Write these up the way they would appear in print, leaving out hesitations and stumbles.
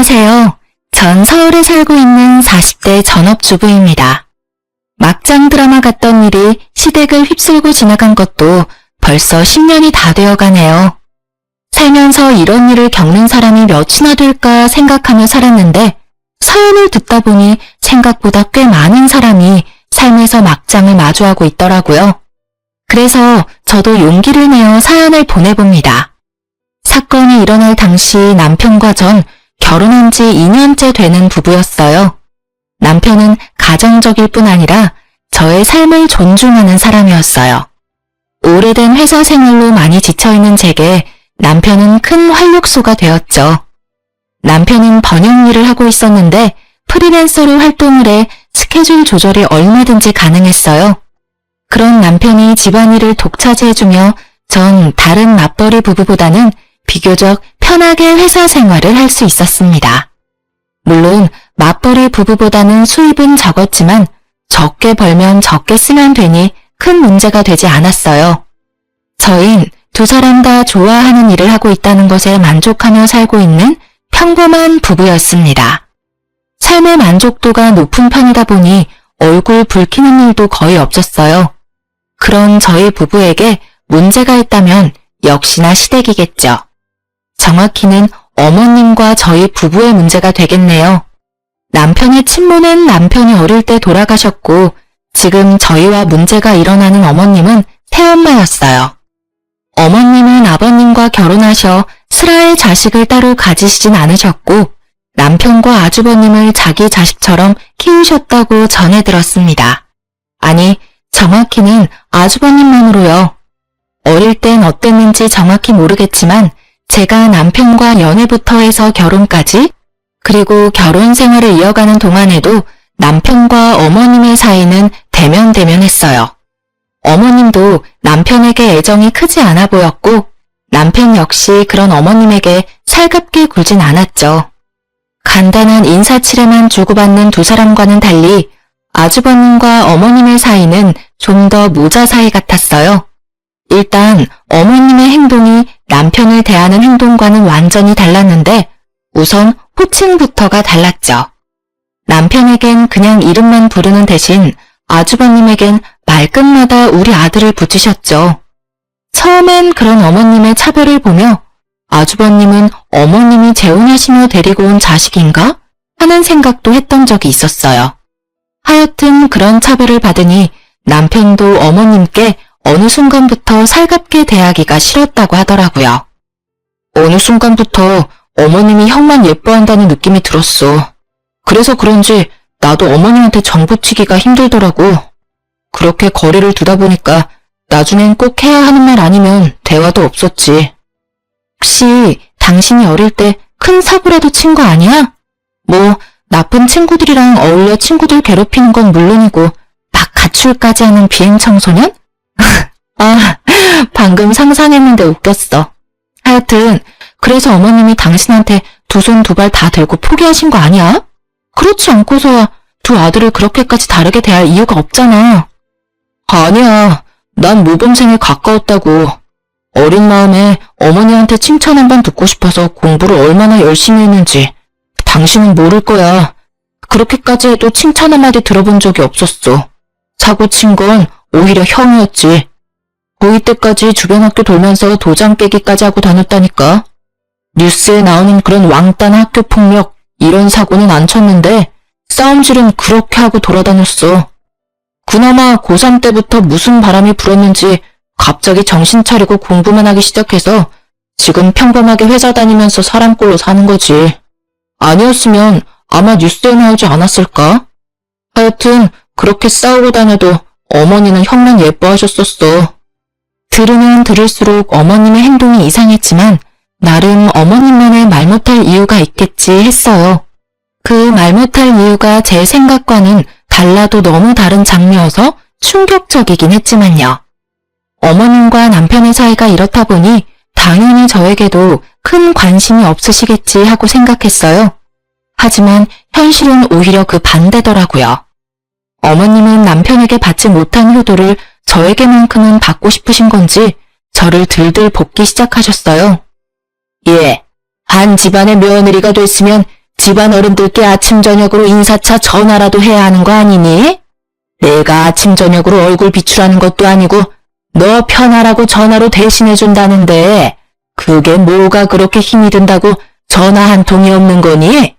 안녕하세요. 전 서울에 살고 있는 40대 전업주부입니다. 막장 드라마 같던 일이 시댁을 휩쓸고 지나간 것도 벌써 10년이 다 되어가네요. 살면서 이런 일을 겪는 사람이 몇이나 될까 생각하며 살았는데 사연을 듣다 보니 생각보다 꽤 많은 사람이 삶에서 막장을 마주하고 있더라고요. 그래서 저도 용기를 내어 사연을 보내봅니다. 사건이 일어날 당시 남편과 전 결혼한 지 2년째 되는 부부였어요. 남편은 가정적일 뿐 아니라 저의 삶을 존중하는 사람이었어요. 오래된 회사 생활로 많이 지쳐있는 제게 남편은 큰 활력소가 되었죠. 남편은 번역 일을 하고 있었는데 프리랜서로 활동을 해 스케줄 조절이 얼마든지 가능했어요. 그런 남편이 집안일을 독차지해주며 전 다른 맞벌이 부부보다는 비교적 편하게 회사 생활을 할 수 있었습니다. 물론 맞벌이 부부보다는 수입은 적었지만 적게 벌면 적게 쓰면 되니 큰 문제가 되지 않았어요. 저흰 두 사람 다 좋아하는 일을 하고 있다는 것에 만족하며 살고 있는 평범한 부부였습니다. 삶의 만족도가 높은 편이다 보니 얼굴 붉히는 일도 거의 없었어요. 그런 저희 부부에게 문제가 있다면 역시나 시댁이겠죠. 정확히는 어머님과 저희 부부의 문제가 되겠네요. 남편의 친모는 남편이 어릴 때 돌아가셨고 지금 저희와 문제가 일어나는 어머님은 새엄마였어요. 어머님은 아버님과 결혼하셔 슬아의 자식을 따로 가지시진 않으셨고 남편과 아주버님을 자기 자식처럼 키우셨다고 전해 들었습니다. 아니, 정확히는 아주버님만으로요. 어릴 땐 어땠는지 정확히 모르겠지만 제가 남편과 연애부터 해서 결혼까지 그리고 결혼 생활을 이어가는 동안에도 남편과 어머님의 사이는 대면대면했어요. 어머님도 남편에게 애정이 크지 않아 보였고 남편 역시 그런 어머님에게 살갑게 굴진 않았죠. 간단한 인사치레만 주고받는 두 사람과는 달리 아주버님과 어머님의 사이는 좀 더 모자 사이 같았어요. 일단 어머님의 행동이 남편을 대하는 행동과는 완전히 달랐는데 우선 호칭부터가 달랐죠. 남편에겐 그냥 이름만 부르는 대신 아주버님에겐 말끝마다 우리 아들을 붙이셨죠. 처음엔 그런 어머님의 차별을 보며 아주버님은 어머님이 재혼하시며 데리고 온 자식인가? 하는 생각도 했던 적이 있었어요. 하여튼 그런 차별을 받으니 남편도 어머님께 어느 순간부터 살갑게 대하기가 싫었다고 하더라고요. 어느 순간부터 어머님이 형만 예뻐한다는 느낌이 들었어. 그래서 그런지 나도 어머님한테 정붙이기가 힘들더라고. 그렇게 거리를 두다 보니까 나중엔 꼭 해야 하는 말 아니면 대화도 없었지. 혹시 당신이 어릴 때 큰 사고라도 친 거 아니야? 뭐 나쁜 친구들이랑 어울려 친구들 괴롭히는 건 물론이고 막 가출까지 하는 비행 청소년? 아, 방금 상상했는데 웃겼어. 하여튼 그래서 어머님이 당신한테 두 손 두 발 다 들고 포기하신 거 아니야? 그렇지 않고서야 두 아들을 그렇게까지 다르게 대할 이유가 없잖아. 아니야, 난 모범생에 가까웠다고. 어린 마음에 어머니한테 칭찬 한번 듣고 싶어서 공부를 얼마나 열심히 했는지 당신은 모를 거야. 그렇게까지 해도 칭찬 한마디 들어본 적이 없었어. 사고 친 건 오히려 형이었지. 고2 때까지 주변 학교 돌면서 도장 깨기까지 하고 다녔다니까. 뉴스에 나오는 그런 왕따나 학교 폭력 이런 사고는 안 쳤는데 싸움질은 그렇게 하고 돌아다녔어. 그나마 고3 때부터 무슨 바람이 불었는지 갑자기 정신 차리고 공부만 하기 시작해서 지금 평범하게 회사 다니면서 사람 꼴로 사는 거지. 아니었으면 아마 뉴스에 나오지 않았을까? 하여튼 그렇게 싸우고 다녀도 어머니는 형만 예뻐하셨었어. 들으면 들을수록 어머님의 행동이 이상했지만 나름 어머님만의 말 못할 이유가 있겠지 했어요. 그 말 못할 이유가 제 생각과는 달라도 너무 다른 장르여서 충격적이긴 했지만요. 어머님과 남편의 사이가 이렇다 보니 당연히 저에게도 큰 관심이 없으시겠지 하고 생각했어요. 하지만 현실은 오히려 그 반대더라고요. 어머님은 남편에게 받지 못한 효도를 저에게만큼은 받고 싶으신 건지 저를 들들 볶기 시작하셨어요. 예, 한 집안의 며느리가 됐으면 집안 어른들께 아침 저녁으로 인사차 전화라도 해야 하는 거 아니니? 내가 아침 저녁으로 얼굴 비추라는 것도 아니고 너 편하라고 전화로 대신해준다는데 그게 뭐가 그렇게 힘이 든다고 전화 한 통이 없는 거니?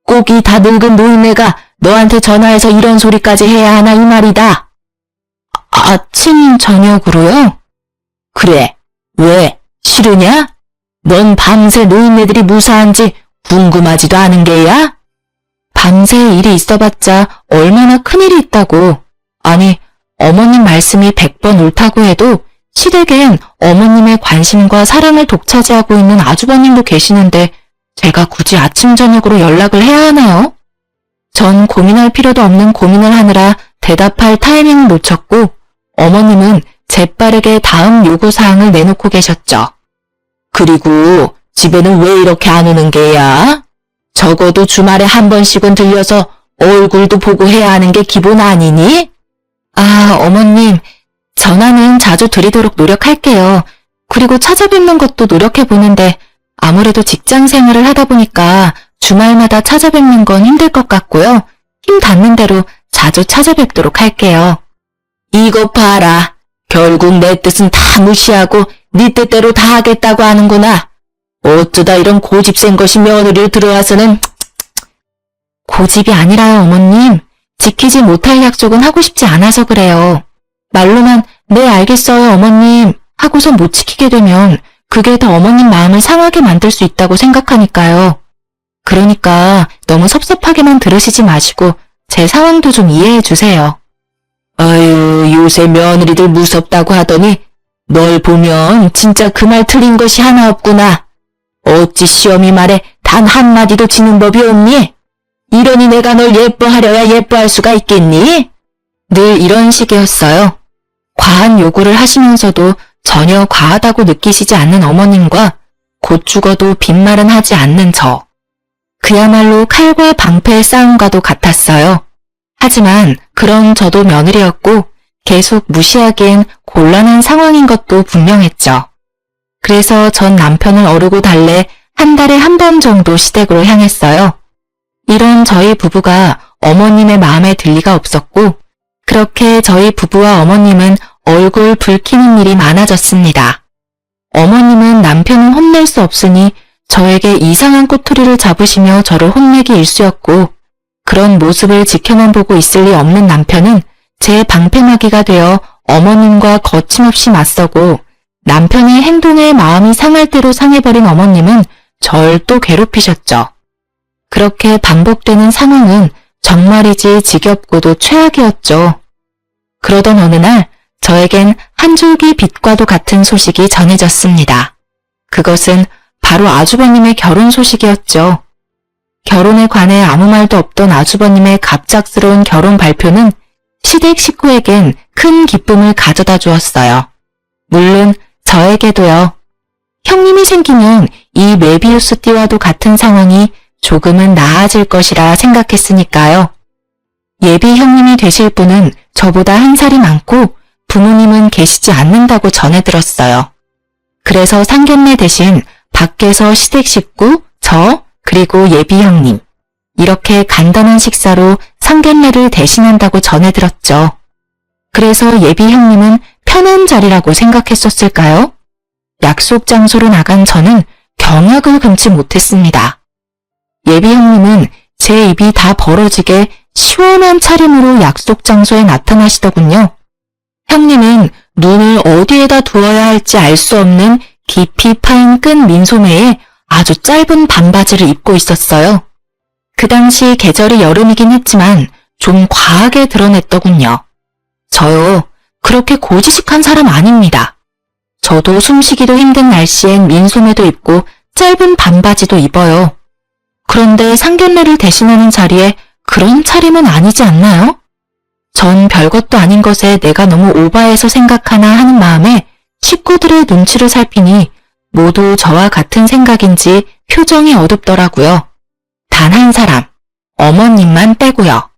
꼭 이 다 늙은 노인네가 너한테 전화해서 이런 소리까지 해야 하나 이 말이다. 아침 저녁으로요? 그래. 왜? 싫으냐? 넌 밤새 노인네들이 무사한지 궁금하지도 않은 게야? 밤새 일이 있어봤자 얼마나 큰일이 있다고. 아니, 어머님 말씀이 100번 옳다고 해도 시댁엔 어머님의 관심과 사랑을 독차지하고 있는 아주버님도 계시는데 제가 굳이 아침 저녁으로 연락을 해야 하나요? 전 고민할 필요도 없는 고민을 하느라 대답할 타이밍을 놓쳤고 어머님은 재빠르게 다음 요구사항을 내놓고 계셨죠. 그리고 집에는 왜 이렇게 안 오는 게야? 적어도 주말에 한 번씩은 들려서 얼굴도 보고 해야 하는 게 기본 아니니? 아, 어머님, 전화는 자주 드리도록 노력할게요. 그리고 찾아뵙는 것도 노력해보는데 아무래도 직장 생활을 하다 보니까 주말마다 찾아뵙는 건 힘들 것 같고요. 힘 닿는 대로 자주 찾아뵙도록 할게요. 이거 봐라. 결국 내 뜻은 다 무시하고 네 뜻대로 다 하겠다고 하는구나. 어쩌다 이런 고집센 것이 며느리를 들어와서는. 고집이 아니라요, 어머님. 지키지 못할 약속은 하고 싶지 않아서 그래요. 말로만 네 알겠어요, 어머님 하고서 못 지키게 되면 그게 더 어머님 마음을 상하게 만들 수 있다고 생각하니까요. 그러니까 너무 섭섭하게만 들으시지 마시고 제 상황도 좀 이해해 주세요. 아유, 요새 며느리들 무섭다고 하더니 널 보면 진짜 그 말 틀린 것이 하나 없구나. 어찌 시어미 말에 단 한마디도 지는 법이 없니? 이러니 내가 널 예뻐하려야 예뻐할 수가 있겠니? 늘 이런 식이었어요. 과한 요구를 하시면서도 전혀 과하다고 느끼시지 않는 어머님과 곧 죽어도 빈말은 하지 않는 저. 그야말로 칼과 방패의 싸움과도 같았어요. 하지만 그런 저도 며느리였고 계속 무시하기엔 곤란한 상황인 것도 분명했죠. 그래서 전 남편을 어르고 달래 한 달에 한 번 정도 시댁으로 향했어요. 이런 저희 부부가 어머님의 마음에 들 리가 없었고 그렇게 저희 부부와 어머님은 얼굴 붉히는 일이 많아졌습니다. 어머님은 남편을 혼낼 수 없으니 저에게 이상한 꼬투리를 잡으시며 저를 혼내기 일쑤였고 그런 모습을 지켜만 보고 있을 리 없는 남편은 제 방패막이가 되어 어머님과 거침없이 맞서고 남편의 행동에 마음이 상할 대로 상해버린 어머님은 절 또 괴롭히셨죠. 그렇게 반복되는 상황은 정말이지 지겹고도 최악이었죠. 그러던 어느 날 저에겐 한 줄기 빛과도 같은 소식이 전해졌습니다. 그것은 바로 아주버님의 결혼 소식이었죠. 결혼에 관해 아무 말도 없던 아주버님의 갑작스러운 결혼 발표는 시댁 식구에겐 큰 기쁨을 가져다 주었어요. 물론 저에게도요. 형님이 생기면 이 메비우스 띠와도 같은 상황이 조금은 나아질 것이라 생각했으니까요. 예비 형님이 되실 분은 저보다 한 살이 많고 부모님은 계시지 않는다고 전해 들었어요. 그래서 상견례 대신 밖에서 시댁 식구, 저, 그리고 예비 형님 이렇게 간단한 식사로 상견례를 대신한다고 전해 들었죠. 그래서 예비 형님은 편한 자리라고 생각했었을까요? 약속 장소로 나간 저는 경악을 금치 못했습니다. 예비 형님은 제 입이 다 벌어지게 시원한 차림으로 약속 장소에 나타나시더군요. 형님은 눈을 어디에다 두어야 할지 알 수 없는 깊이 파인 끈 민소매에 아주 짧은 반바지를 입고 있었어요. 그 당시 계절이 여름이긴 했지만 좀 과하게 드러냈더군요. 저요, 그렇게 고지식한 사람 아닙니다. 저도 숨쉬기도 힘든 날씨엔 민소매도 입고 짧은 반바지도 입어요. 그런데 상견례를 대신하는 자리에 그런 차림은 아니지 않나요? 전 별것도 아닌 것에 내가 너무 오바해서 생각하나 하는 마음에 식구들의 눈치를 살피니 모두 저와 같은 생각인지 표정이 어둡더라고요. 단 한 사람, 어머님만 빼고요.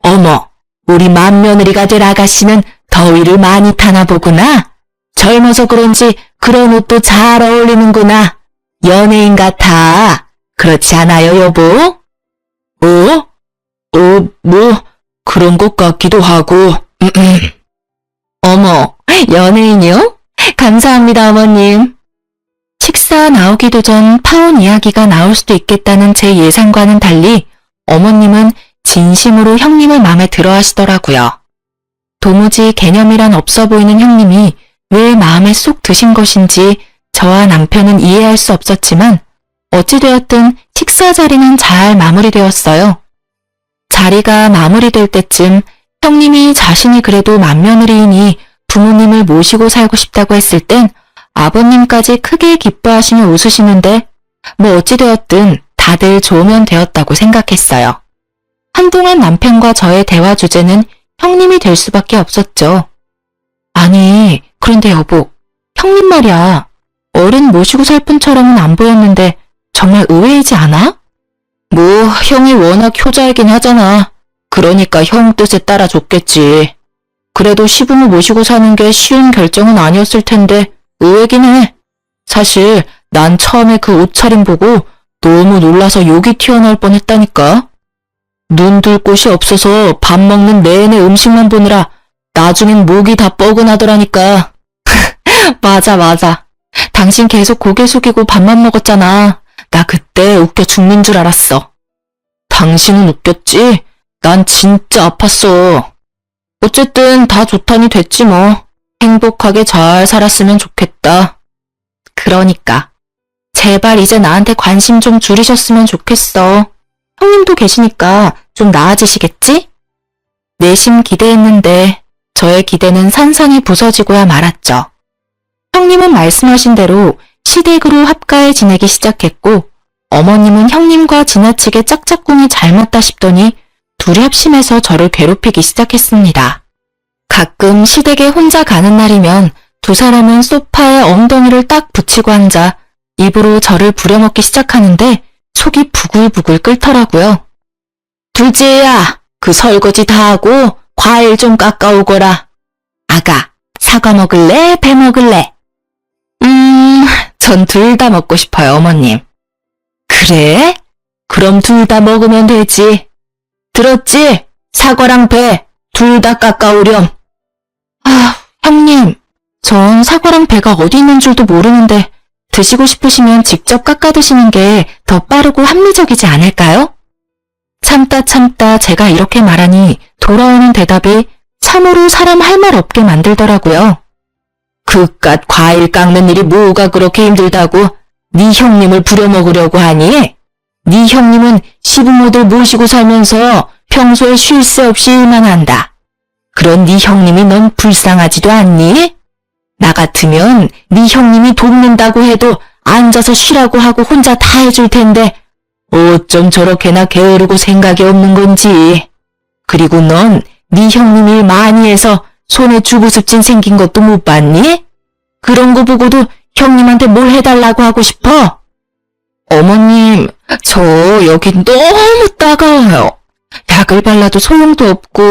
어머, 우리 맏며느리가 될 아가씨는 더위를 많이 타나 보구나. 젊어서 그런지 그런 옷도 잘 어울리는구나. 연예인 같아. 그렇지 않아요, 여보? 그런 것 같기도 하고. 어머, 연예인이요? 감사합니다, 어머님. 식사 나오기도 전 파혼 이야기가 나올 수도 있겠다는 제 예상과는 달리 어머님은 진심으로 형님을 마음에 들어 하시더라고요. 도무지 개념이란 없어 보이는 형님이 왜 마음에 쏙 드신 것인지 저와 남편은 이해할 수 없었지만 어찌되었든 식사 자리는 잘 마무리되었어요. 자리가 마무리될 때쯤 형님이 자신이 그래도 맏며느리이니 부모님을 모시고 살고 싶다고 했을 땐 아버님까지 크게 기뻐하시며 웃으시는데 뭐 어찌되었든 다들 좋으면 되었다고 생각했어요. 한동안 남편과 저의 대화 주제는 형님이 될 수밖에 없었죠. 아니, 그런데 여보, 형님 말이야. 어른 모시고 살 분처럼은 안 보였는데 정말 의외이지 않아? 뭐 형이 워낙 효자이긴 하잖아. 그러니까 형 뜻에 따라 줬겠지. 그래도 시부모 모시고 사는 게 쉬운 결정은 아니었을 텐데 의외긴 해. 사실 난 처음에 그 옷차림 보고 너무 놀라서 욕이 튀어나올 뻔했다니까. 눈 둘 곳이 없어서 밥 먹는 내내 음식만 보느라 나중엔 목이 다 뻐근하더라니까. 맞아. 당신 계속 고개 숙이고 밥만 먹었잖아. 나 그때 웃겨 죽는 줄 알았어. 당신은 웃겼지? 난 진짜 아팠어. 어쨌든 다 좋다니 됐지 뭐. 행복하게 잘 살았으면 좋겠다. 그러니까. 제발 이제 나한테 관심 좀 줄이셨으면 좋겠어. 형님도 계시니까 좀 나아지시겠지? 내심 기대했는데 저의 기대는 산산이 부서지고야 말았죠. 형님은 말씀하신 대로 시댁으로 합가해 지내기 시작했고 어머님은 형님과 지나치게 짝짝꿍이 잘 맞다 싶더니 둘이 합심해서 저를 괴롭히기 시작했습니다. 가끔 시댁에 혼자 가는 날이면 두 사람은 소파에 엉덩이를 딱 붙이고 앉아 입으로 저를 부려먹기 시작하는데 속이 부글부글 끓더라고요. 둘째야, 그 설거지 다 하고 과일 좀 깎아오거라. 아가, 사과 먹을래? 배 먹을래? 전 둘 다 먹고 싶어요, 어머님. 그래? 그럼 둘 다 먹으면 되지. 들었지? 사과랑 배, 둘 다 깎아오렴. 형님, 전 사과랑 배가 어디 있는 줄도 모르는데 드시고 싶으시면 직접 깎아 드시는 게 더 빠르고 합리적이지 않을까요? 참다 제가 이렇게 말하니 돌아오는 대답이 참으로 사람 할 말 없게 만들더라고요. 그깟 과일 깎는 일이 뭐가 그렇게 힘들다고 네 형님을 부려먹으려고 하니? 네 형님은 시부모들 모시고 살면서 평소에 쉴 새 없이 일만 한다. 그런 네 형님이 넌 불쌍하지도 않니? 나 같으면 네 형님이 돕는다고 해도 앉아서 쉬라고 하고 혼자 다 해줄 텐데 어쩜 저렇게나 게으르고 생각이 없는 건지. 그리고 넌 네 형님 일 많이 해서 손에 주부습진 생긴 것도 못 봤니? 그런 거 보고도 형님한테 뭘 해달라고 하고 싶어? 어머님, 저 여기 너무 따가워요. 약을 발라도 소용도 없고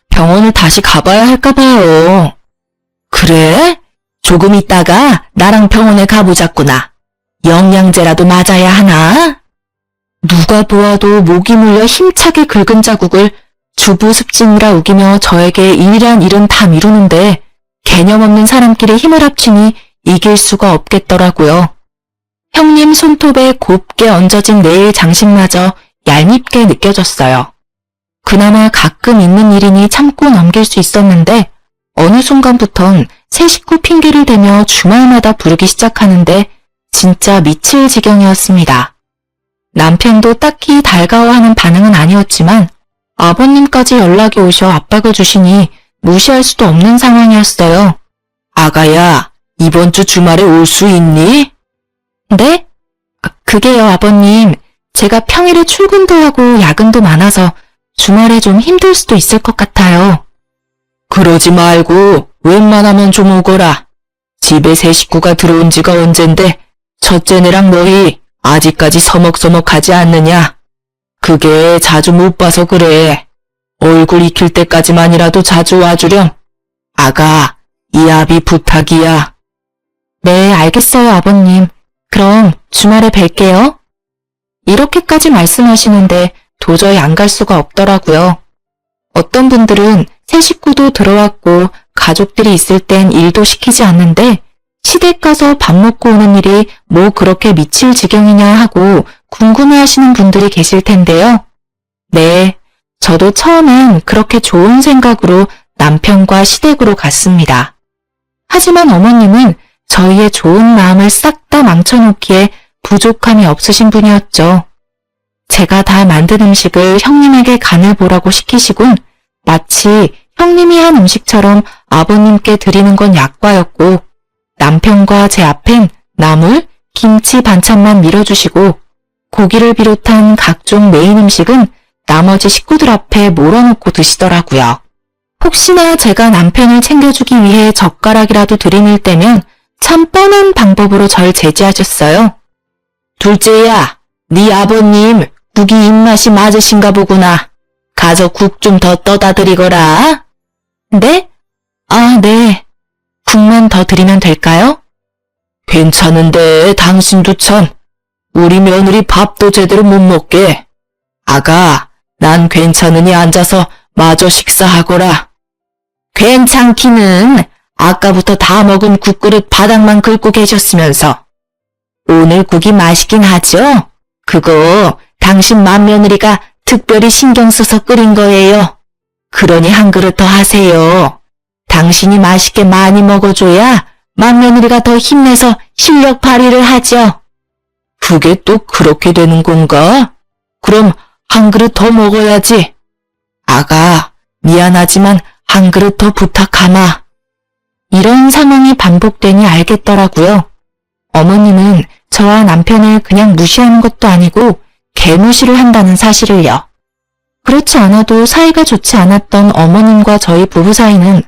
병원을 다시 가봐야 할까 봐요. 그래? 조금 있다가 나랑 병원에 가보자꾸나. 영양제라도 맞아야 하나? 누가 보아도 목이 물려 힘차게 긁은 자국을 주부습진이라 우기며 저에게 일이란 일은 다 미루는데 개념 없는 사람끼리 힘을 합치니 이길 수가 없겠더라고요. 형님 손톱에 곱게 얹어진 네일 장식마저 얄밉게 느껴졌어요. 그나마 가끔 있는 일이니 참고 넘길 수 있었는데 어느 순간부턴 새 식구 핑계를 대며 주말마다 부르기 시작하는데 진짜 미칠 지경이었습니다. 남편도 딱히 달가워하는 반응은 아니었지만 아버님까지 연락이 오셔 압박을 주시니 무시할 수도 없는 상황이었어요. 아가야, 이번 주 주말에 올 수 있니? 네? 그게요, 아버님. 제가 평일에 출근도 하고 야근도 많아서 주말에 좀 힘들 수도 있을 것 같아요. 그러지 말고 웬만하면 좀 오거라. 집에 새 식구가 들어온 지가 언젠데 첫째네랑 너희 아직까지 서먹서먹하지 않느냐? 그게 자주 못 봐서 그래. 얼굴 익힐 때까지만이라도 자주 와주렴. 아가, 이 아비 부탁이야. 네, 알겠어요, 아버님. 그럼 주말에 뵐게요. 이렇게까지 말씀하시는데 도저히 안 갈 수가 없더라고요. 어떤 분들은 새 식구도 들어왔고 가족들이 있을 땐 일도 시키지 않는데 시댁 가서 밥 먹고 오는 일이 뭐 그렇게 미칠 지경이냐 하고 궁금해하시는 분들이 계실 텐데요. 네, 저도 처음엔 그렇게 좋은 생각으로 남편과 시댁으로 갔습니다. 하지만 어머님은 저희의 좋은 마음을 싹 다 망쳐놓기에 부족함이 없으신 분이었죠. 제가 다 만든 음식을 형님에게 간을 보라고 시키시곤 마치 형님이 한 음식처럼 아버님께 드리는 건 약과였고 남편과 제 앞엔 나물, 김치 반찬만 밀어주시고 고기를 비롯한 각종 메인 음식은 나머지 식구들 앞에 몰아놓고 드시더라고요. 혹시나 제가 남편을 챙겨주기 위해 젓가락이라도 들이밀 때면 참 뻔한 방법으로 절 제지하셨어요. 둘째야, 네 아버님 국이 입맛이 맞으신가 보구나. 가서 국 좀 더 떠다 드리거라. 네? 아, 네. 국만 더 드리면 될까요? 괜찮은데 당신도 참. 우리 며느리 밥도 제대로 못 먹게. 아가, 난 괜찮으니 앉아서 마저 식사하거라. 괜찮기는 아까부터 다 먹은 국그릇 바닥만 긁고 계셨으면서. 오늘 국이 맛있긴 하죠? 그거 당신 맏며느리가 특별히 신경 써서 끓인 거예요. 그러니 한 그릇 더 하세요. 당신이 맛있게 많이 먹어줘야 맏며느리가 더 힘내서 실력 발휘를 하죠. 그게 또 그렇게 되는 건가? 그럼 한 그릇 더 먹어야지. 아가, 미안하지만 한 그릇 더 부탁하마. 이런 상황이 반복되니 알겠더라고요. 어머님은 저와 남편을 그냥 무시하는 것도 아니고 개무시를 한다는 사실을요. 그렇지 않아도 사이가 좋지 않았던 어머님과 저희 부부 사이는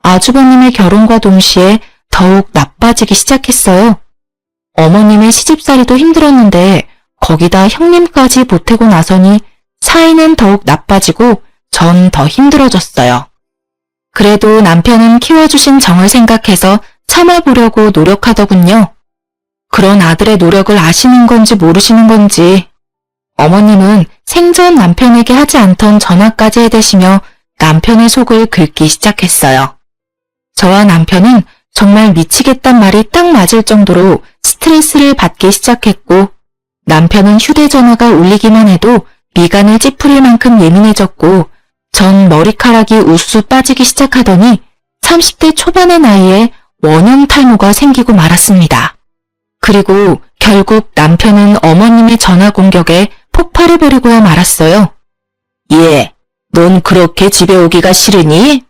아주버님의 결혼과 동시에 더욱 나빠지기 시작했어요. 어머님의 시집살이도 힘들었는데 거기다 형님까지 보태고 나서니 사이는 더욱 나빠지고 전 더 힘들어졌어요. 그래도 남편은 키워주신 정을 생각해서 참아보려고 노력하더군요. 그런 아들의 노력을 아시는 건지 모르시는 건지 어머님은 생전 남편에게 하지 않던 전화까지 해대시며 남편의 속을 긁기 시작했어요. 저와 남편은 정말 미치겠단 말이 딱 맞을 정도로 스트레스를 받기 시작했고 남편은 휴대전화가 울리기만 해도 미간을 찌푸릴 만큼 예민해졌고 전 머리카락이 우수수 빠지기 시작하더니 30대 초반의 나이에 원형 탈모가 생기고 말았습니다. 그리고 결국 남편은 어머님의 전화 공격에 폭발해버리고야 말았어요. 예, 넌 그렇게 집에 오기가 싫으니?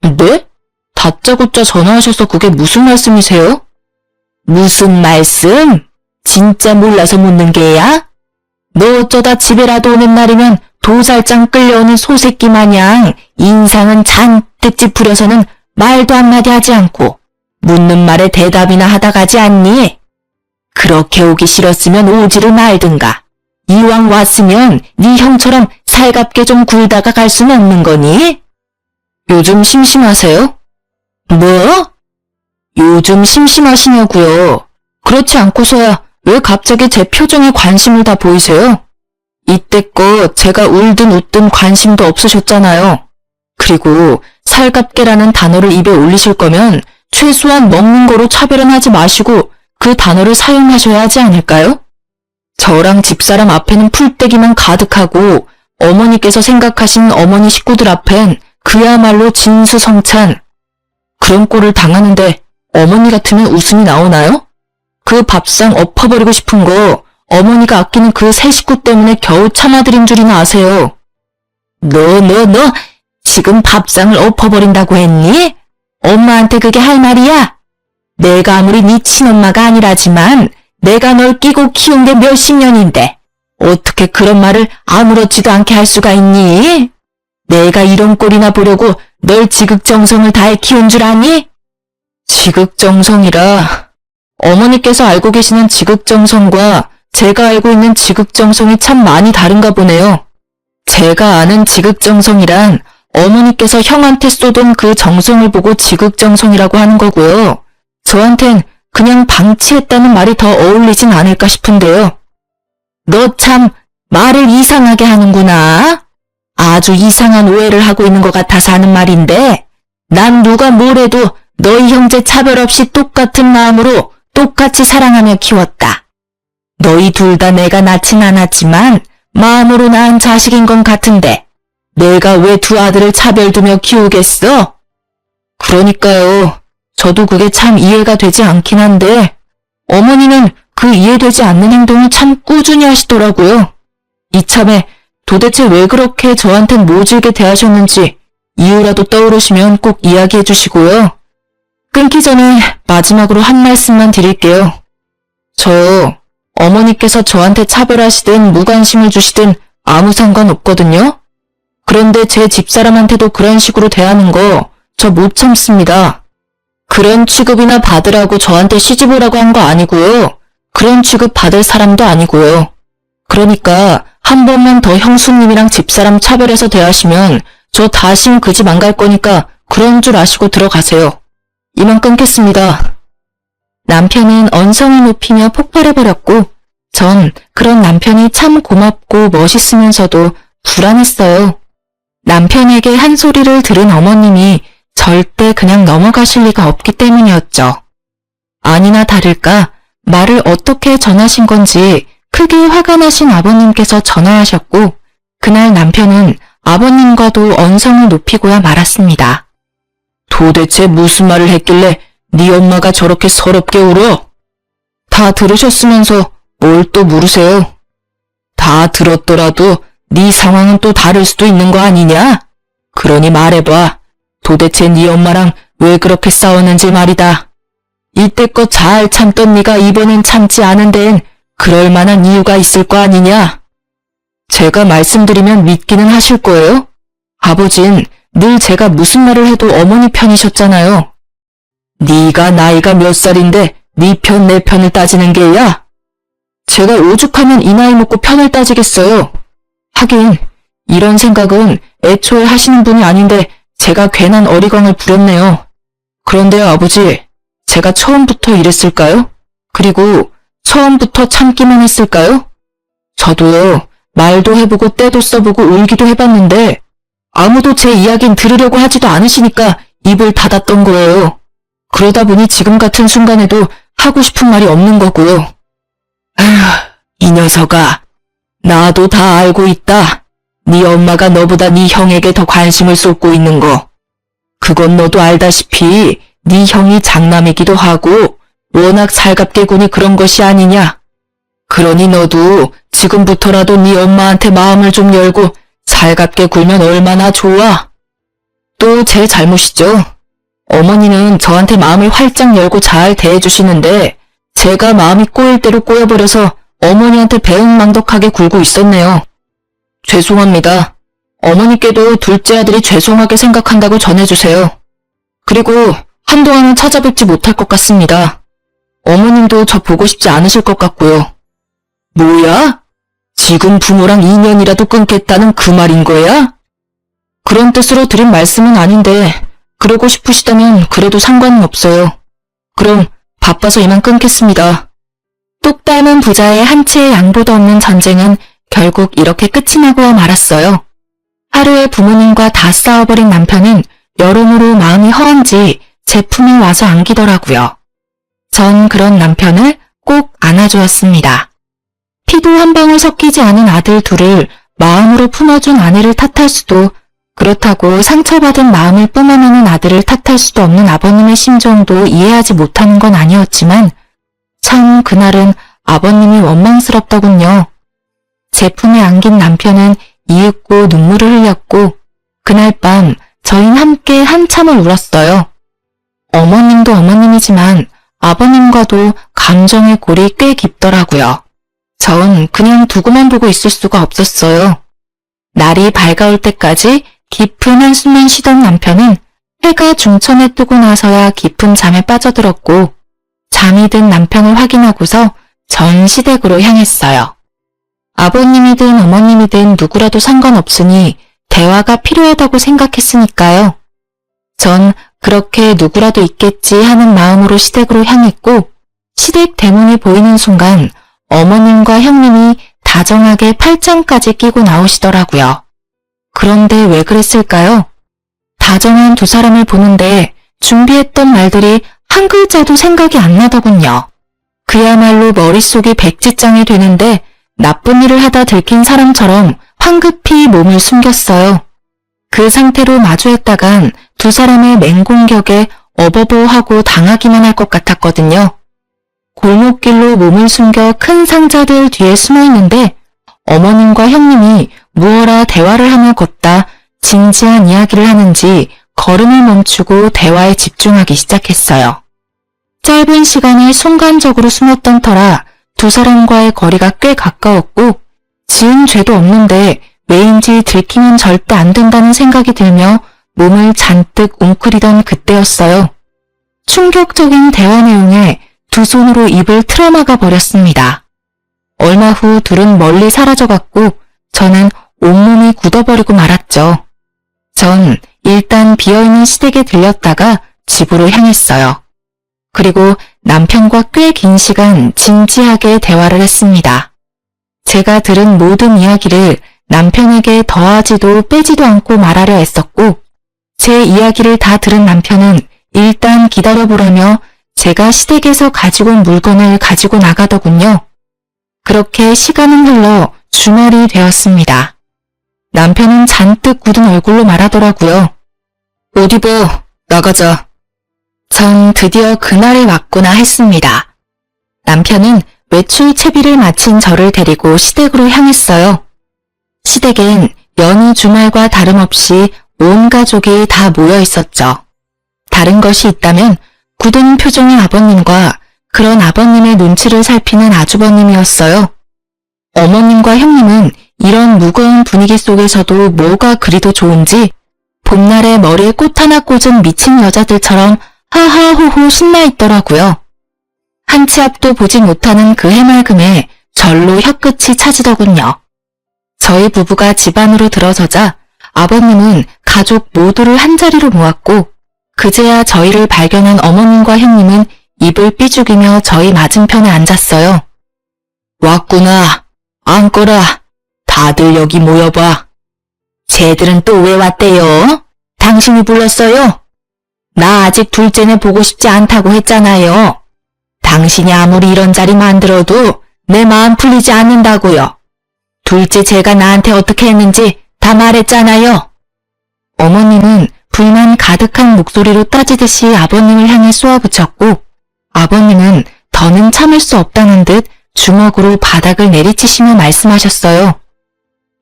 네? 다짜고짜 전화하셔서 그게 무슨 말씀이세요? 무슨 말씀? 진짜 몰라서 묻는 게야? 너 어쩌다 집에라도 오는 날이면 도살장 끌려오는 소새끼 마냥 인상은 잔뜩 찌푸려서는 말도 한마디 하지 않고 묻는 말에 대답이나 하다 가지 않니? 그렇게 오기 싫었으면 오지를 말든가. 이왕 왔으면 네 형처럼 살갑게 좀 굴다가 갈 수는 없는 거니? 요즘 심심하세요? 뭐? 요즘 심심하시냐고요. 그렇지 않고서야 왜 갑자기 제 표정에 관심을 다 보이세요? 이때껏 제가 울든 웃든 관심도 없으셨잖아요. 그리고 살갑게라는 단어를 입에 올리실 거면 최소한 먹는 거로 차별은 하지 마시고 그 단어를 사용하셔야 하지 않을까요? 저랑 집사람 앞에는 풀떼기만 가득하고 어머니께서 생각하신 어머니 식구들 앞엔 그야말로 진수성찬. 그런 꼴을 당하는데 어머니 같으면 웃음이 나오나요? 그 밥상 엎어버리고 싶은 거 어머니가 아끼는 그 세 식구 때문에 겨우 참아드린 줄이나 아세요. 너 지금 밥상을 엎어버린다고 했니? 엄마한테 그게 할 말이야? 내가 아무리 네 친엄마가 아니라지만 내가 널 끼고 키운 게 몇십 년인데 어떻게 그런 말을 아무렇지도 않게 할 수가 있니? 내가 이런 꼴이나 보려고 널 지극정성을 다해 키운 줄 아니? 지극정성이라 어머니께서 알고 계시는 지극정성과 제가 알고 있는 지극정성이 참 많이 다른가 보네요. 제가 아는 지극정성이란 어머니께서 형한테 쏟은 그 정성을 보고 지극정성이라고 하는 거고요. 저한텐 그냥 방치했다는 말이 더 어울리진 않을까 싶은데요. 너 참 말을 이상하게 하는구나. 아주 이상한 오해를 하고 있는 것 같아서 하는 말인데, 난 누가 뭐래도 너희 형제 차별 없이 똑같은 마음으로 똑같이 사랑하며 키웠다. 너희 둘 다 내가 낳진 않았지만 마음으로 낳은 자식인 건 같은데 내가 왜 두 아들을 차별 두며 키우겠어? 그러니까요. 저도 그게 참 이해가 되지 않긴 한데 어머니는 그 이해되지 않는 행동을 참 꾸준히 하시더라고요. 이참에 도대체 왜 그렇게 저한텐 모질게 대하셨는지 이유라도 떠오르시면 꼭 이야기해 주시고요. 끊기 전에 마지막으로 한 말씀만 드릴게요. 저 어머니께서 저한테 차별하시든 무관심을 주시든 아무 상관없거든요. 그런데 제 집사람한테도 그런 식으로 대하는 거 저 못 참습니다. 그런 취급이나 받으라고 저한테 시집 오라고 한 거 아니고요. 그런 취급 받을 사람도 아니고요. 그러니까 한 번만 더 형수님이랑 집사람 차별해서 대하시면 저 다신 그 집 안 갈 거니까 그런 줄 아시고 들어가세요. 이만 끊겠습니다. 남편은 언성을 높이며 폭발해버렸고 전 그런 남편이 참 고맙고 멋있으면서도 불안했어요. 남편에게 한 소리를 들은 어머님이 절대 그냥 넘어가실 리가 없기 때문이었죠. 아니나 다를까 말을 어떻게 전하신 건지 크게 화가 나신 아버님께서 전화하셨고 그날 남편은 아버님과도 언성을 높이고야 말았습니다. 도대체 무슨 말을 했길래 네 엄마가 저렇게 서럽게 울어? 다 들으셨으면서 뭘 또 물으세요? 다 들었더라도 네 상황은 또 다를 수도 있는 거 아니냐? 그러니 말해봐. 도대체 네 엄마랑 왜 그렇게 싸웠는지 말이다. 이때껏 잘 참던 네가 이번엔 참지 않은 데엔 그럴 만한 이유가 있을 거 아니냐? 제가 말씀드리면 믿기는 하실 거예요? 아버진 늘 제가 무슨 말을 해도 어머니 편이셨잖아요. 네가 나이가 몇 살인데 네 편 내 편을 따지는 게야? 제가 오죽하면 이 나이 먹고 편을 따지겠어요. 하긴 이런 생각은 애초에 하시는 분이 아닌데 제가 괜한 어리광을 부렸네요. 그런데요 아버지, 제가 처음부터 이랬을까요? 그리고 처음부터 참기만 했을까요? 저도요, 말도 해보고 때도 써보고 울기도 해봤는데 아무도 제 이야기는 들으려고 하지도 않으시니까 입을 닫았던 거예요. 그러다 보니 지금 같은 순간에도 하고 싶은 말이 없는 거고요. 아휴, 이 녀석아, 나도 다 알고 있다. 네 엄마가 너보다 네 형에게 더 관심을 쏟고 있는 거. 그건 너도 알다시피 네 형이 장남이기도 하고 워낙 살갑게 구니 그런 것이 아니냐. 그러니 너도 지금부터라도 네 엄마한테 마음을 좀 열고 살갑게 굴면 얼마나 좋아. 또 제 잘못이죠. 어머니는 저한테 마음을 활짝 열고 잘 대해주시는데 제가 마음이 꼬일 대로 꼬여버려서 어머니한테 배은망덕하게 굴고 있었네요. 죄송합니다. 어머니께도 둘째 아들이 죄송하게 생각한다고 전해주세요. 그리고 한동안은 찾아뵙지 못할 것 같습니다. 어머님도 저 보고 싶지 않으실 것 같고요. 뭐야? 지금 부모랑 인연이라도 끊겠다는 그 말인 거야? 그런 뜻으로 드린 말씀은 아닌데 그러고 싶으시다면 그래도 상관은 없어요. 그럼 바빠서 이만 끊겠습니다. 똑 닮은 부자의 한 채의 양보도 없는 전쟁은 결국 이렇게 끝이 나고 말았어요. 하루에 부모님과 다 싸워버린 남편은 여러모로 마음이 허한지 제 품에 와서 안기더라고요. 전 그런 남편을 꼭 안아주었습니다. 피도 한 방울 섞이지 않은 아들 둘을 마음으로 품어준 아내를 탓할 수도, 그렇다고 상처받은 마음을 뿜어내는 아들을 탓할 수도 없는 아버님의 심정도 이해하지 못하는 건 아니었지만 참 그날은 아버님이 원망스럽더군요. 제 품에 안긴 남편은 이윽고 눈물을 흘렸고 그날 밤 저희는 함께 한참을 울었어요. 어머님도 어머님이지만 아버님과도 감정의 골이 꽤 깊더라고요. 전 그냥 두고만 보고 있을 수가 없었어요. 날이 밝아올 때까지 깊은 한숨만 쉬던 남편은 해가 중천에 뜨고 나서야 깊은 잠에 빠져들었고 잠이 든 남편을 확인하고서 전 시댁으로 향했어요. 아버님이든 어머님이든 누구라도 상관없으니 대화가 필요하다고 생각했으니까요. 전 그렇게 누구라도 있겠지 하는 마음으로 시댁으로 향했고 시댁 대문이 보이는 순간 어머님과 형님이 다정하게 팔짱까지 끼고 나오시더라고요. 그런데 왜 그랬을까요? 다정한 두 사람을 보는데 준비했던 말들이 한 글자도 생각이 안 나더군요. 그야말로 머릿속이 백지장이 되는데 나쁜 일을 하다 들킨 사람처럼 황급히 몸을 숨겼어요. 그 상태로 마주했다간 두 사람의 맹공격에 어버버하고 당하기만 할 것 같았거든요. 골목길로 몸을 숨겨 큰 상자들 뒤에 숨어 있는데 어머님과 형님이 무어라 대화를 하며 걷다 진지한 이야기를 하는지 걸음을 멈추고 대화에 집중하기 시작했어요. 짧은 시간에 순간적으로 숨었던 터라 두 사람과의 거리가 꽤 가까웠고 지은 죄도 없는데 왜인지 들키면 절대 안 된다는 생각이 들며 몸을 잔뜩 웅크리던 그때였어요. 충격적인 대화 내용에 두 손으로 입을 틀어막아 버렸습니다. 얼마 후 둘은 멀리 사라져갔고 저는 온몸이 굳어버리고 말았죠. 전 일단 비어있는 시댁에 들렸다가 집으로 향했어요. 그리고 남편과 꽤 긴 시간 진지하게 대화를 했습니다. 제가 들은 모든 이야기를 남편에게 더하지도 빼지도 않고 말하려 했었고 제 이야기를 다 들은 남편은 일단 기다려보라며 제가 시댁에서 가지고 온 물건을 가지고 나가더군요. 그렇게 시간은 흘러 주말이 되었습니다. 남편은 잔뜩 굳은 얼굴로 말하더라고요. 옷 입어, 나가자. 전 드디어 그날이 왔구나 했습니다. 남편은 외출 채비를 마친 저를 데리고 시댁으로 향했어요. 시댁엔 연휴 주말과 다름없이 온 가족이 다 모여 있었죠. 다른 것이 있다면 굳은 표정의 아버님과 그런 아버님의 눈치를 살피는 아주버님이었어요. 어머님과 형님은 이런 무거운 분위기 속에서도 뭐가 그리도 좋은지 봄날에 머리에 꽃 하나 꽂은 미친 여자들처럼 하하호호 신나 있더라고요. 한 치 앞도 보지 못하는 그 해맑음에 절로 혀끝이 차지더군요. 저희 부부가 집 안으로 들어서자 아버님은 가족 모두를 한자리로 모았고 그제야 저희를 발견한 어머님과 형님은 입을 삐죽이며 저희 맞은편에 앉았어요. 왔구나. 앉거라. 다들 여기 모여봐. 쟤들은 또 왜 왔대요? 당신이 불렀어요? 나 아직 둘째네 보고 싶지 않다고 했잖아요. 당신이 아무리 이런 자리 만들어도 내 마음 풀리지 않는다고요. 둘째 제가 나한테 어떻게 했는지 다 말했잖아요. 어머님은 불만 가득한 목소리로 따지듯이 아버님을 향해 쏘아붙였고 아버님은 더는 참을 수 없다는 듯 주먹으로 바닥을 내리치시며 말씀하셨어요.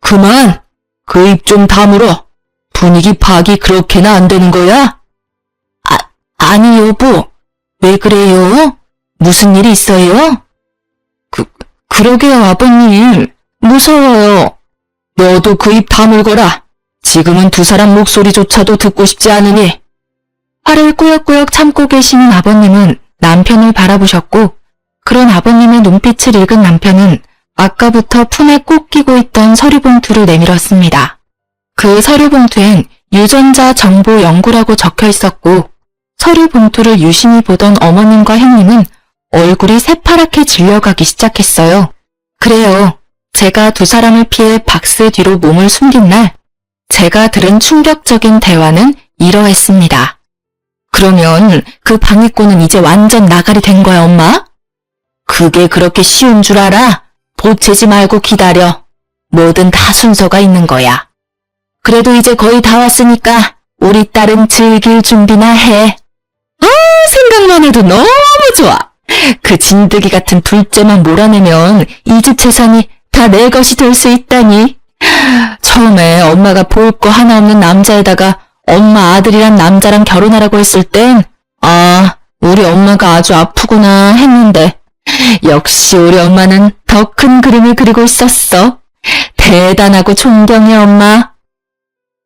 그만! 그 입 좀 다물어. 분위기 파악이 그렇게나 안 되는 거야? 아니 여보, 왜 그래요? 무슨 일이 있어요? 그러게요 아버님, 무서워요. 너도 그 입 다물거라. 지금은 두 사람 목소리조차도 듣고 싶지 않으니. 화를 꾸역꾸역 참고 계시는 아버님은 남편을 바라보셨고 그런 아버님의 눈빛을 읽은 남편은 아까부터 품에 꼭 끼고 있던 서류봉투를 내밀었습니다. 그 서류봉투엔 유전자 정보 연구라고 적혀 있었고 서류봉투를 유심히 보던 어머님과 형님은 얼굴이 새파랗게 질려가기 시작했어요. 그래요. 제가 두 사람을 피해 박스 뒤로 몸을 숨긴 날 제가 들은 충격적인 대화는 이러했습니다. 그러면 그 방해꾼은 이제 완전 나가리 된 거야, 엄마? 그게 그렇게 쉬운 줄 알아? 보채지 말고 기다려. 뭐든 다 순서가 있는 거야. 그래도 이제 거의 다 왔으니까 우리 딸은 즐길 준비나 해. 생각만 해도 너무 좋아. 그 진드기 같은 둘째만 몰아내면 이 집 재산이 다 내 것이 될 수 있다니. 처음에 엄마가 볼 거 하나 없는 남자에다가 엄마 아들이란 남자랑 결혼하라고 했을 땐 우리 엄마가 아주 아프구나 했는데 역시 우리 엄마는 더 큰 그림을 그리고 있었어. 대단하고 존경해 엄마.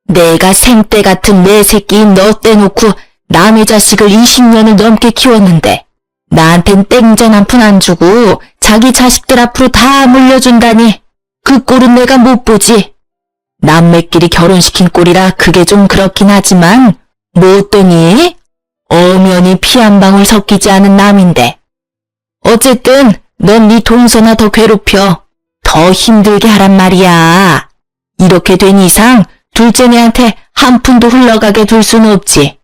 내가 생떼 같은 내 새끼 너 떼놓고 남의 자식을 20년을 넘게 키웠는데 나한텐 땡전 한 푼 안 주고 자기 자식들 앞으로 다 물려준다니 그 꼴은 내가 못 보지. 남매끼리 결혼시킨 꼴이라 그게 좀 그렇긴 하지만 뭐 어떠니? 엄연히 피 한 방울 섞이지 않은 남인데. 어쨌든 넌 네 동서나 더 괴롭혀. 더 더 힘들게 하란 말이야. 이렇게 된 이상 둘째네한테 한 푼도 흘러가게 둘 순 없지.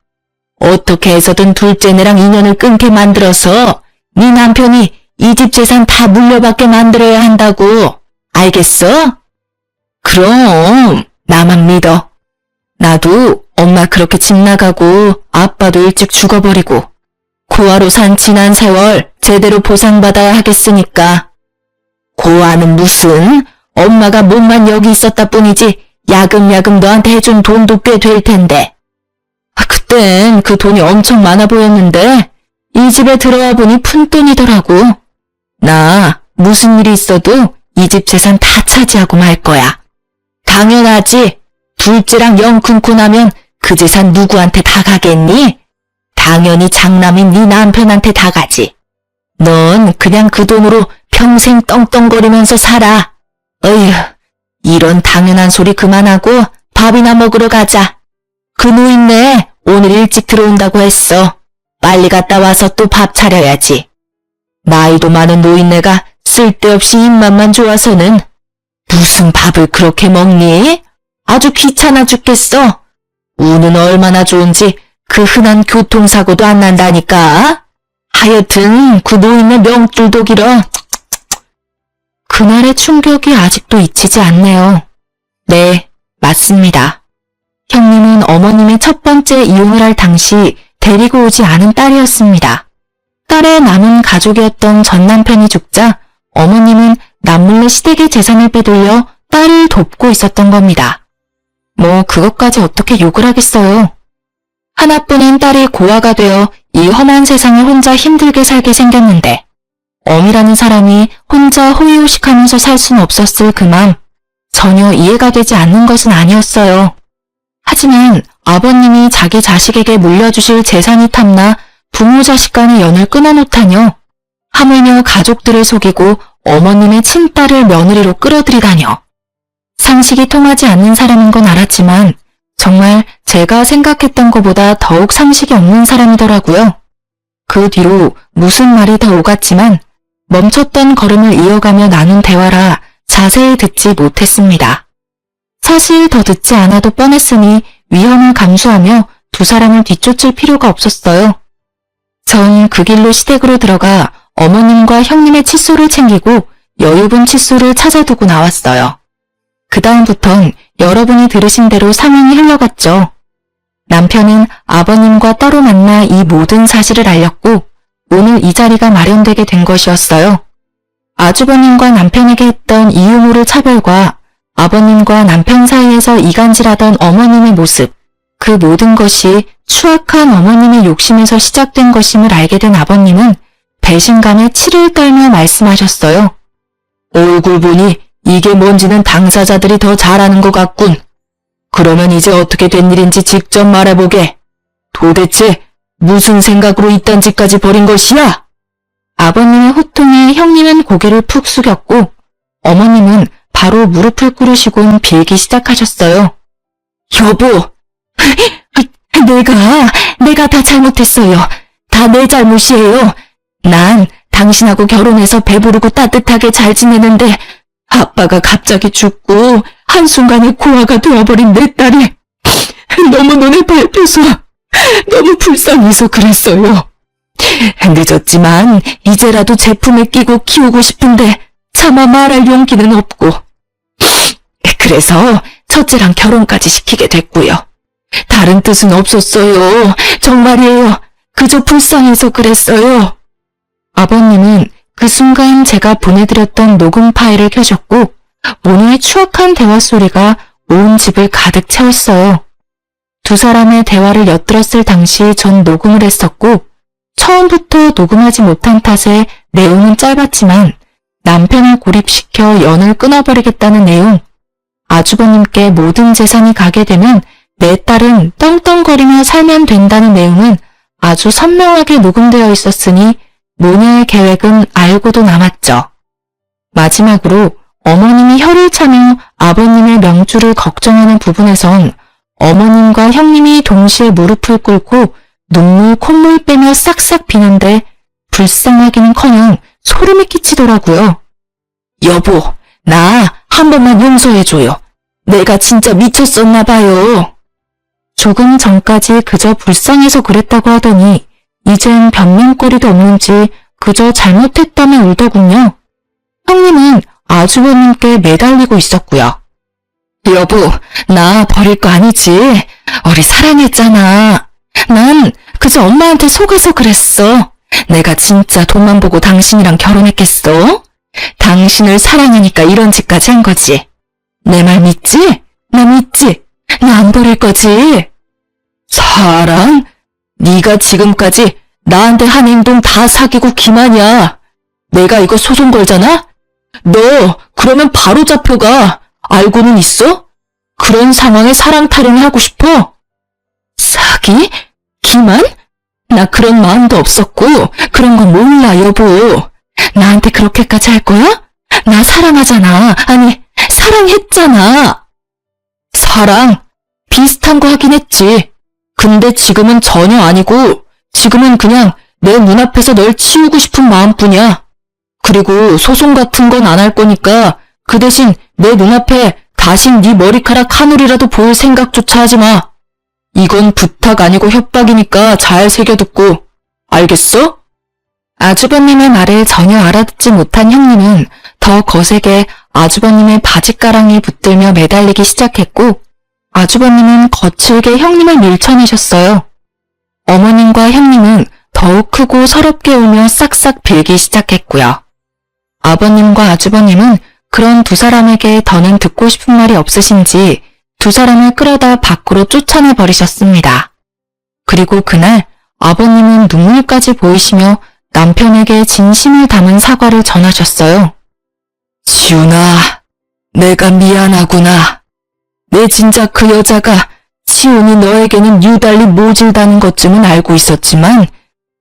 어떻게 해서든 둘째네랑 인연을 끊게 만들어서 네 남편이 이 집 재산 다 물려받게 만들어야 한다고. 알겠어? 그럼 나만 믿어. 나도 엄마 그렇게 집 나가고 아빠도 일찍 죽어버리고 고아로 산 지난 세월 제대로 보상받아야 하겠으니까. 고아는 무슨, 엄마가 몸만 여기 있었다 뿐이지 야금야금 너한테 해준 돈도 꽤 될 텐데. 그땐 그 돈이 엄청 많아 보였는데 이 집에 들어와 보니 푼돈이더라고. 나 무슨 일이 있어도 이 집 재산 다 차지하고 말 거야. 당연하지. 둘째랑 영 끊고 나면 그 재산 누구한테 다 가겠니? 당연히 장남인 네 남편한테 다 가지. 넌 그냥 그 돈으로 평생 떵떵거리면서 살아. 어휴, 이런 당연한 소리 그만하고 밥이나 먹으러 가자. 그 노인네 오늘 일찍 들어온다고 했어. 빨리 갔다 와서 또 밥 차려야지. 나이도 많은 노인네가 쓸데없이 입맛만 좋아서는. 무슨 밥을 그렇게 먹니? 아주 귀찮아 죽겠어. 운은 얼마나 좋은지 그 흔한 교통사고도 안 난다니까. 하여튼 그 노인네 명줄도 길어. 그날의 충격이 아직도 잊히지 않네요. 네, 맞습니다. 형님은 어머님의 첫 번째 이혼을 할 당시 데리고 오지 않은 딸이었습니다. 딸의 남은 가족이었던 전 남편이 죽자 어머님은 남몰래 시댁의 재산을 빼돌려 딸을 돕고 있었던 겁니다. 뭐 그것까지 어떻게 욕을 하겠어요. 하나뿐인 딸이 고아가 되어 이 험한 세상을 혼자 힘들게 살게 생겼는데 엄이라는 사람이 혼자 호의호식하면서 살 수는 없었을 그 맘 전혀 이해가 되지 않는 것은 아니었어요. 하지만 아버님이 자기 자식에게 물려주실 재산이 탐나 부모 자식 간의 연을 끊어놓다뇨. 하물며 가족들을 속이고 어머님의 친딸을 며느리로 끌어들이다뇨. 상식이 통하지 않는 사람인 건 알았지만 정말 제가 생각했던 것보다 더욱 상식이 없는 사람이더라고요. 그 뒤로 무슨 말이 더 오갔지만 멈췄던 걸음을 이어가며 나눈 대화라 자세히 듣지 못했습니다. 사실 더 듣지 않아도 뻔했으니 위험을 감수하며 두 사람을 뒤쫓을 필요가 없었어요. 전 그 길로 시댁으로 들어가 어머님과 형님의 칫솔을 챙기고 여유분 칫솔을 찾아두고 나왔어요. 그 다음부턴 여러분이 들으신 대로 상황이 흘러갔죠. 남편은 아버님과 따로 만나 이 모든 사실을 알렸고 오늘 이 자리가 마련되게 된 것이었어요. 아주버님과 남편에게 했던 이유 모를 차별과 아버님과 남편 사이에서 이간질하던 어머님의 모습, 그 모든 것이 추악한 어머님의 욕심에서 시작된 것임을 알게 된 아버님은 배신감에 치를 떨며 말씀하셨어요. 얼굴 보니 이게 뭔지는 당사자들이 더 잘 아는 것 같군. 그러면 이제 어떻게 된 일인지 직접 말해보게. 도대체 무슨 생각으로 이딴 짓까지 벌인 것이야? 아버님의 호통에 형님은 고개를 푹 숙였고 어머님은 바로 무릎을 꿇으시곤 빌기 시작하셨어요. 여보, 내가 다 잘못했어요. 다 내 잘못이에요. 난 당신하고 결혼해서 배부르고 따뜻하게 잘 지내는데 아빠가 갑자기 죽고 한순간에 고아가 되어버린 내 딸이 너무 눈에 밟혀서 너무 불쌍해서 그랬어요. 늦었지만 이제라도 제 품에 끼고 키우고 싶은데 차마 말할 용기는 없고 그래서 첫째랑 결혼까지 시키게 됐고요. 다른 뜻은 없었어요. 정말이에요. 그저 불쌍해서 그랬어요. 아버님은 그 순간 제가 보내드렸던 녹음 파일을 켜셨고 모녀의 추악한 대화 소리가 온 집을 가득 채웠어요. 두 사람의 대화를 엿들었을 당시 전 녹음을 했었고 처음부터 녹음하지 못한 탓에 내용은 짧았지만 남편을 고립시켜 연을 끊어버리겠다는 내용, 아주버님께 모든 재산이 가게 되면 내 딸은 떵떵거리며 살면 된다는 내용은 아주 선명하게 녹음되어 있었으니 모녀의 계획은 알고도 남았죠. 마지막으로 어머님이 혀를 차며 아버님의 명주를 걱정하는 부분에선 어머님과 형님이 동시에 무릎을 꿇고 눈물 콧물 빼며 싹싹 비는데 불쌍하기는커녕 소름이 끼치더라고요. 여보, 나 한 번만 용서해줘요. 내가 진짜 미쳤었나 봐요. 조금 전까지 그저 불쌍해서 그랬다고 하더니 이젠 변명거리도 없는지 그저 잘못했다며 울더군요. 형님은 아주버님께 매달리고 있었고요. 여보, 나 버릴 거 아니지? 우리 사랑했잖아. 난 그저 엄마한테 속아서 그랬어. 내가 진짜 돈만 보고 당신이랑 결혼했겠어? 당신을 사랑하니까 이런 짓까지 한 거지. 내 말 믿지? 나 믿지? 나 안 버릴 거지? 사랑? 네가 지금까지 나한테 한 행동 다 사귀고 기만이야. 내가 이거 소송 걸잖아? 너 그러면 바로 잡혀가. 알고는 있어? 그런 상황에 사랑 타령하고 싶어? 사기? 기만? 나 그런 마음도 없었고 그런 거 몰라 여보. 나한테 그렇게까지 할 거야? 나 사랑하잖아. 아니 사랑했잖아. 사랑? 비슷한 거 하긴 했지. 근데 지금은 전혀 아니고 지금은 그냥 내 눈앞에서 널 치우고 싶은 마음뿐이야. 그리고 소송 같은 건 안 할 거니까 그 대신 내 눈앞에 다시 네 머리카락 한 올이라도 보일 생각조차 하지 마. 이건 부탁 아니고 협박이니까 잘 새겨듣고. 알겠어? 아주버님의 말을 전혀 알아듣지 못한 형님은 더 거세게 아주버님의 바지가랑이 붙들며 매달리기 시작했고 아주버님은 거칠게 형님을 밀쳐내셨어요. 어머님과 형님은 더욱 크고 서럽게 울며 싹싹 빌기 시작했고요. 아버님과 아주버님은 그런 두 사람에게 더는 듣고 싶은 말이 없으신지 두 사람을 끌어다 밖으로 쫓아내버리셨습니다. 그리고 그날 아버님은 눈물까지 보이시며 남편에게 진심을 담은 사과를 전하셨어요. 지훈아, 내가 미안하구나. 내 진짜 그 여자가 지훈이 너에게는 유달리 모질다는 것쯤은 알고 있었지만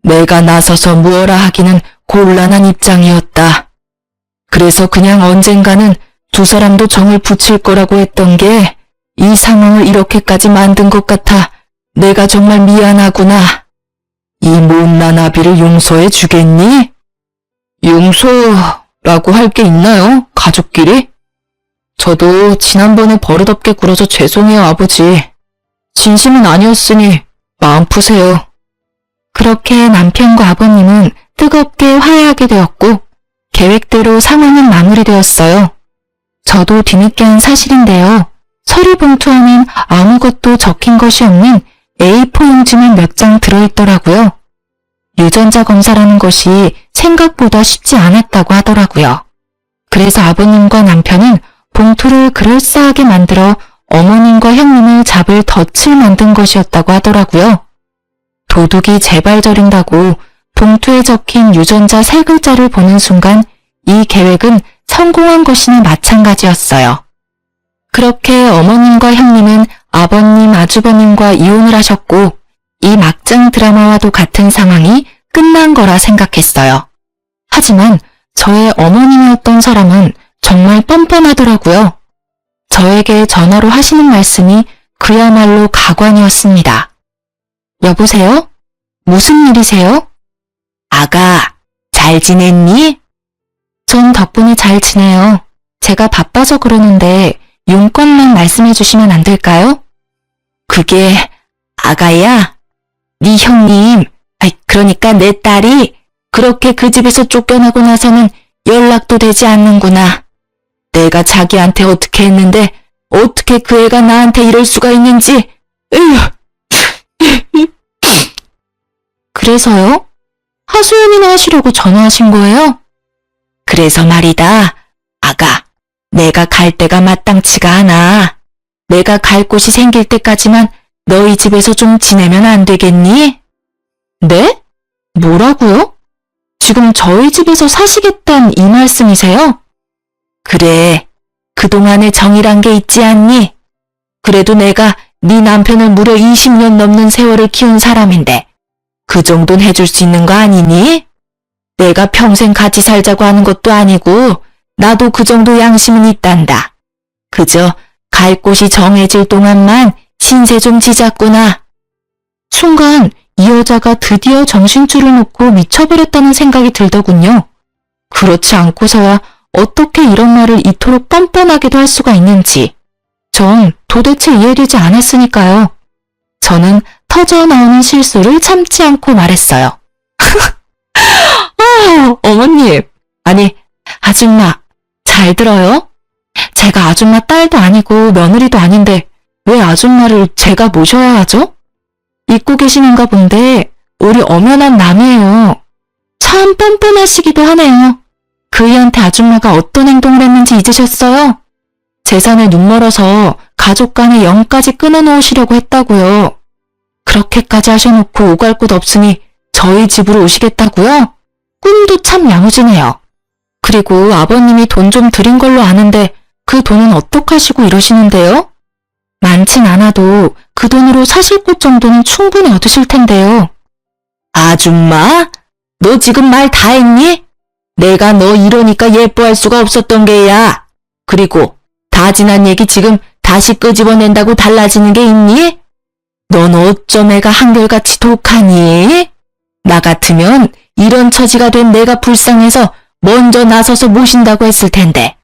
내가 나서서 무엇라 하기는 곤란한 입장이었다. 그래서 그냥 언젠가는 두 사람도 정을 붙일 거라고 했던 게 이 상황을 이렇게까지 만든 것 같아 내가 정말 미안하구나. 이 못난 아비를 용서해 주겠니? 용서라고 할 게 있나요? 가족끼리? 저도 지난번에 버릇없게 굴어서 죄송해요, 아버지. 진심은 아니었으니 마음 푸세요. 그렇게 남편과 아버님은 뜨겁게 화해하게 되었고 계획대로 상황은 마무리되었어요. 저도 뒤늦게 한 사실인데요. 서류 봉투에는 아무것도 적힌 것이 없는 A4 용지만 몇 장 들어있더라고요. 유전자 검사라는 것이 생각보다 쉽지 않았다고 하더라고요. 그래서 아버님과 남편은 봉투를 그럴싸하게 만들어 어머님과 형님을 잡을 덫을 만든 것이었다고 하더라고요. 도둑이 재발 저린다고 봉투에 적힌 유전자 3글자를 보는 순간 이 계획은 성공한 것이나 마찬가지였어요. 그렇게 어머님과 형님은 아버님, 아주버님과 이혼을 하셨고 이 막장 드라마와도 같은 상황이 끝난 거라 생각했어요. 하지만 저의 어머님이었던 사람은 정말 뻔뻔하더라고요. 저에게 전화로 하시는 말씀이 그야말로 가관이었습니다. 여보세요? 무슨 일이세요? 아가, 잘 지냈니? 전 덕분에 잘 지내요. 제가 바빠서 그러는데 용건만 말씀해 주시면 안 될까요? 그게 아가야, 네 형님, 그러니까 내 딸이 그렇게 그 집에서 쫓겨나고 나서는 연락도 되지 않는구나. 내가 자기한테 어떻게 했는데 어떻게 그 애가 나한테 이럴 수가 있는지. 그래서요? 하소연이나 하시려고 전화하신 거예요? 그래서 말이다, 아가. 내가 갈 데가 마땅치가 않아. 내가 갈 곳이 생길 때까지만 너희 집에서 좀 지내면 안 되겠니? 네? 뭐라고요? 지금 저희 집에서 사시겠단 이 말씀이세요? 그래, 그동안의 정이란 게 있지 않니? 그래도 내가 네 남편을 무려 20년 넘는 세월을 키운 사람인데 그 정도는 해줄 수 있는 거 아니니? 내가 평생 같이 살자고 하는 것도 아니고 나도 그 정도 양심은 있단다. 그저 갈 곳이 정해질 동안만 신세 좀 지자꾸나. 순간 이 여자가 드디어 정신줄을 놓고 미쳐버렸다는 생각이 들더군요. 그렇지 않고서야 어떻게 이런 말을 이토록 뻔뻔하게도 할 수가 있는지 전 도대체 이해되지 않았으니까요. 저는 터져나오는 실수를 참지 않고 말했어요. 어머님, 아니 아줌마 잘 들어요? 제가 아줌마 딸도 아니고 며느리도 아닌데 왜 아줌마를 제가 모셔야 하죠? 잊고 계시는가 본데 우리 엄연한 남이에요. 참 뻔뻔하시기도 하네요. 그이한테 아줌마가 어떤 행동을 했는지 잊으셨어요? 재산에 눈멀어서 가족 간의 영까지 끊어놓으시려고 했다고요. 그렇게까지 하셔놓고 오갈 곳 없으니 저희 집으로 오시겠다고요? 꿈도 참 야무지네요. 그리고 아버님이 돈 좀 드린 걸로 아는데 그 돈은 어떡하시고 이러시는데요? 많진 않아도 그 돈으로 사실 것 정도는 충분히 얻으실 텐데요. 아줌마? 너 지금 말 다 했니? 내가 너 이러니까 예뻐할 수가 없었던 게야. 그리고 다 지난 얘기 지금 다시 끄집어낸다고 달라지는 게 있니? 넌 어쩜 애가 한결같이 독하니? 나 같으면 이런 처지가 된 내가 불쌍해서 먼저 나서서 모신다고 했을 텐데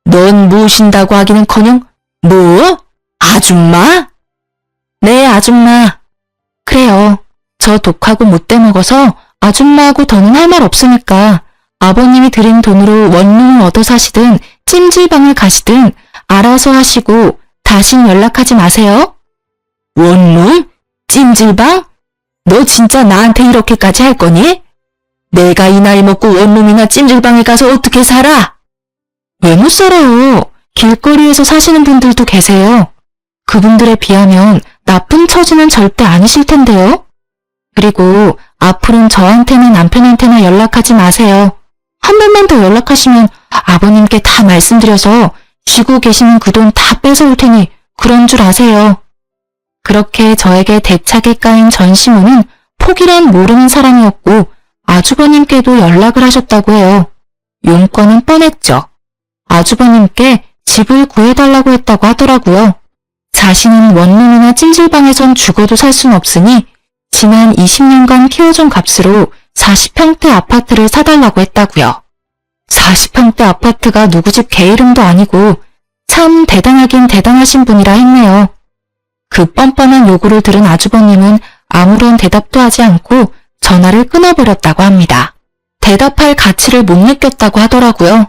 넌 모신다고 하기는커녕 뭐? 아줌마? 네, 아줌마. 그래요. 저 독하고 못돼 먹어서 아줌마하고 더는 할 말 없으니까 아버님이 드린 돈으로 원룸을 얻어 사시든 찜질방을 가시든 알아서 하시고 다신 연락하지 마세요. 원룸? 찜질방? 너 진짜 나한테 이렇게까지 할 거니? 내가 이 나이 먹고 원룸이나 찜질방에 가서 어떻게 살아? 왜 못 살아요? 길거리에서 사시는 분들도 계세요. 그분들에 비하면 나쁜 처지는 절대 아니실 텐데요. 그리고 앞으로는 저한테나 남편한테나 연락하지 마세요. 한 번만 더 연락하시면 아버님께 다 말씀드려서 쥐고 계시는 그 돈 다 뺏어올 테니 그런 줄 아세요. 그렇게 저에게 대차게 까인 전시문은 폭이란 모르는 사람이었고 아주버님께도 연락을 하셨다고 해요. 용건은 뻔했죠. 아주버님께 집을 구해달라고 했다고 하더라고요. 자신은 원룸이나 찜질방에선 죽어도 살 순 없으니 지난 20년간 키워준 값으로 40평대 아파트를 사달라고 했다고요. 40평대 아파트가 누구 집 개 이름도 아니고 참 대단하긴 대단하신 분이라 했네요. 그 뻔뻔한 요구를 들은 아주버님은 아무런 대답도 하지 않고 전화를 끊어버렸다고 합니다. 대답할 가치를 못 느꼈다고 하더라고요.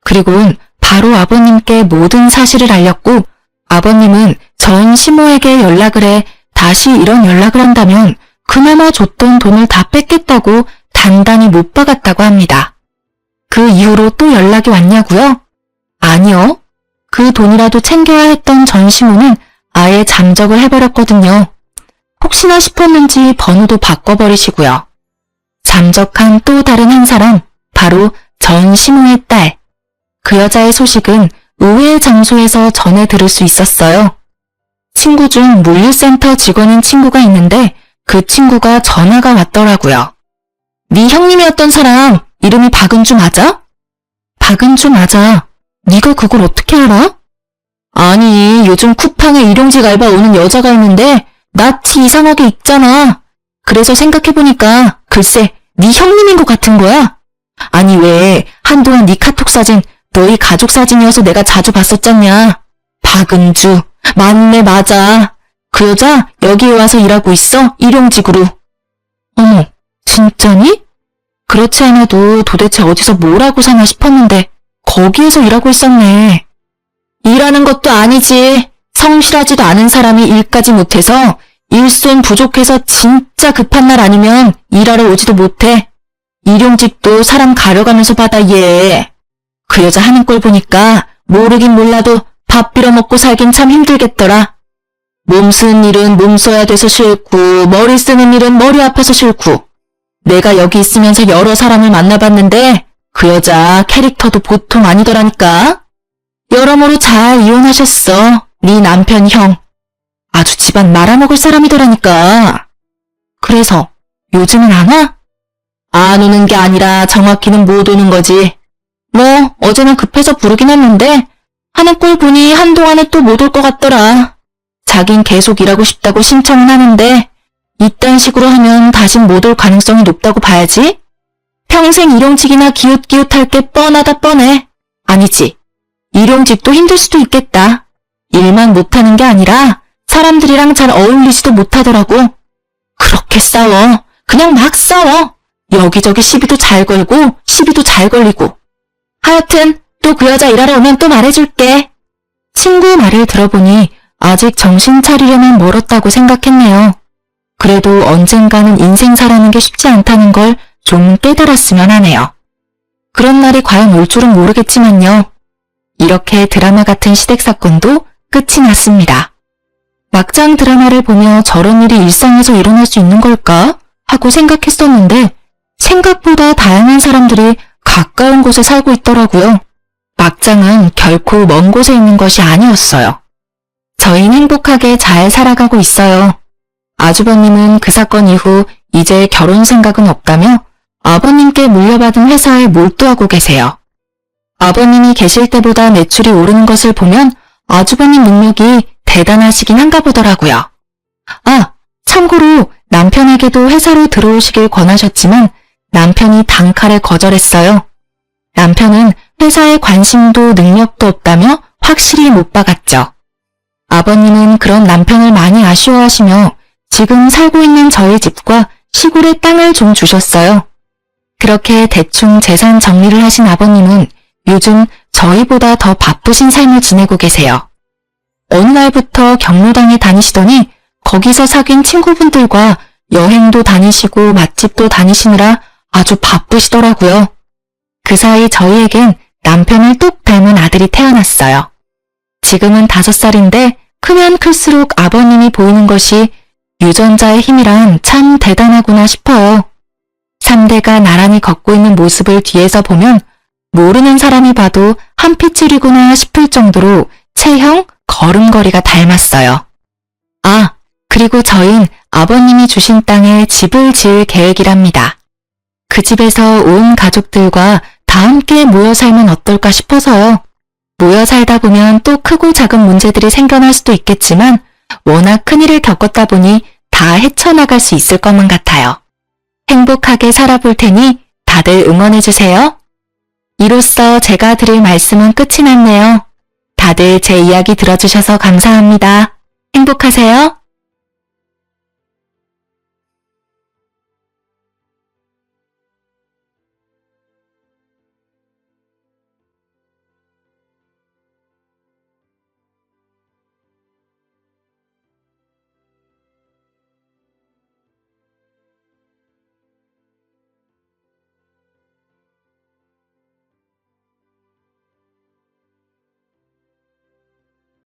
그리고는 바로 아버님께 모든 사실을 알렸고 아버님은 전 시모에게 연락을 해 다시 이런 연락을 한다면 그나마 줬던 돈을 다 뺏겠다고 단단히 못 박았다고 합니다. 그 이후로 또 연락이 왔냐고요? 아니요. 그 돈이라도 챙겨야 했던 전 시모는 아예 잠적을 해버렸거든요. 혹시나 싶었는지 번호도 바꿔버리시고요. 잠적한 또 다른 한 사람, 바로 전 시모의 딸. 그 여자의 소식은 의외의 장소에서 전해 들을 수 있었어요. 친구 중 물류센터 직원인 친구가 있는데 그 친구가 전화가 왔더라고요. 네 형님이었던 사람 이름이 박은주 맞아? 박은주 맞아. 네가 그걸 어떻게 알아? 아니 요즘 쿠팡에 일용직 알바 오는 여자가 있는데 낯이 이상하게 익잖아. 그래서 생각해보니까 글쎄 네 형님인 것 같은 거야. 아니 왜 한동안 네 카톡 사진 너희 가족 사진이어서 내가 자주 봤었잖냐. 박은주 맞네 맞아. 그 여자 여기에 와서 일하고 있어 일용직으로. 어머 진짜니? 그렇지 않아도 도대체 어디서 뭘 하고 사나 싶었는데 거기에서 일하고 있었네. 일하는 것도 아니지. 성실하지도 않은 사람이 일까지 못해서 일손 부족해서 진짜 급한 날 아니면 일하러 오지도 못해. 일용직도 사람 가려가면서 받아 얘. 그 여자 하는 꼴 보니까 모르긴 몰라도 밥 빌어먹고 살긴 참 힘들겠더라. 몸 쓰는 일은 몸 써야 돼서 싫고 머리 쓰는 일은 머리 아파서 싫고 내가 여기 있으면서 여러 사람을 만나봤는데 그 여자 캐릭터도 보통 아니더라니까. 여러모로 잘 이혼하셨어. 네 남편 형. 아주 집안 말아먹을 사람이더라니까. 그래서 요즘은 안 와? 안 오는 게 아니라 정확히는 못 오는 거지. 뭐 어제는 급해서 부르긴 했는데 하는 꼴 보니 한동안은 또 못 올 것 같더라. 자긴 계속 일하고 싶다고 신청은 하는데 이딴 식으로 하면 다신 못 올 가능성이 높다고 봐야지. 평생 일용직이나 기웃기웃할 게 뻔하다 뻔해. 아니지. 일용직도 힘들 수도 있겠다. 일만 못하는 게 아니라 사람들이랑 잘 어울리지도 못하더라고. 그렇게 싸워. 그냥 막 싸워. 여기저기 시비도 잘 걸고 시비도 잘 걸리고. 하여튼 또 그 여자 일하러 오면 또 말해줄게. 친구 말을 들어보니 아직 정신 차리려면 멀었다고 생각했네요. 그래도 언젠가는 인생사라는 게 쉽지 않다는 걸 좀 깨달았으면 하네요. 그런 날이 과연 올 줄은 모르겠지만요. 이렇게 드라마 같은 시댁 사건도 끝이 났습니다. 막장 드라마를 보며 저런 일이 일상에서 일어날 수 있는 걸까? 하고 생각했었는데 생각보다 다양한 사람들이 가까운 곳에 살고 있더라고요. 막장은 결코 먼 곳에 있는 것이 아니었어요. 저희는 행복하게 잘 살아가고 있어요. 아주버님은 그 사건 이후 이제 결혼 생각은 없다며 아버님께 물려받은 회사에 몰두하고 계세요. 아버님이 계실 때보다 매출이 오르는 것을 보면 아주버님 능력이 대단하시긴 한가 보더라고요. 아, 참고로 남편에게도 회사로 들어오시길 권하셨지만 남편이 단칼에 거절했어요. 남편은 회사에 관심도 능력도 없다며 확실히 못 박았죠. 아버님은 그런 남편을 많이 아쉬워하시며 지금 살고 있는 저희 집과 시골의 땅을 좀 주셨어요. 그렇게 대충 재산 정리를 하신 아버님은 요즘 저희보다 더 바쁘신 삶을 지내고 계세요. 어느 날부터 경로당에 다니시더니 거기서 사귄 친구분들과 여행도 다니시고 맛집도 다니시느라 아주 바쁘시더라고요. 그 사이 저희에겐 남편을 똑 닮은 아들이 태어났어요. 지금은 5살인데 크면 클수록 아버님이 보이는 것이 유전자의 힘이란 참 대단하구나 싶어요. 3대가 나란히 걷고 있는 모습을 뒤에서 보면 모르는 사람이 봐도 한 핏줄이구나 싶을 정도로 체형, 걸음걸이가 닮았어요. 아, 그리고 저흰 아버님이 주신 땅에 집을 지을 계획이랍니다. 그 집에서 온 가족들과 다 함께 모여 살면 어떨까 싶어서요. 모여 살다 보면 또 크고 작은 문제들이 생겨날 수도 있겠지만 워낙 큰일을 겪었다 보니 다 헤쳐나갈 수 있을 것만 같아요. 행복하게 살아볼 테니 다들 응원해주세요. 이로써 제가 드릴 말씀은 끝이 났네요. 다들 제 이야기 들어주셔서 감사합니다. 행복하세요.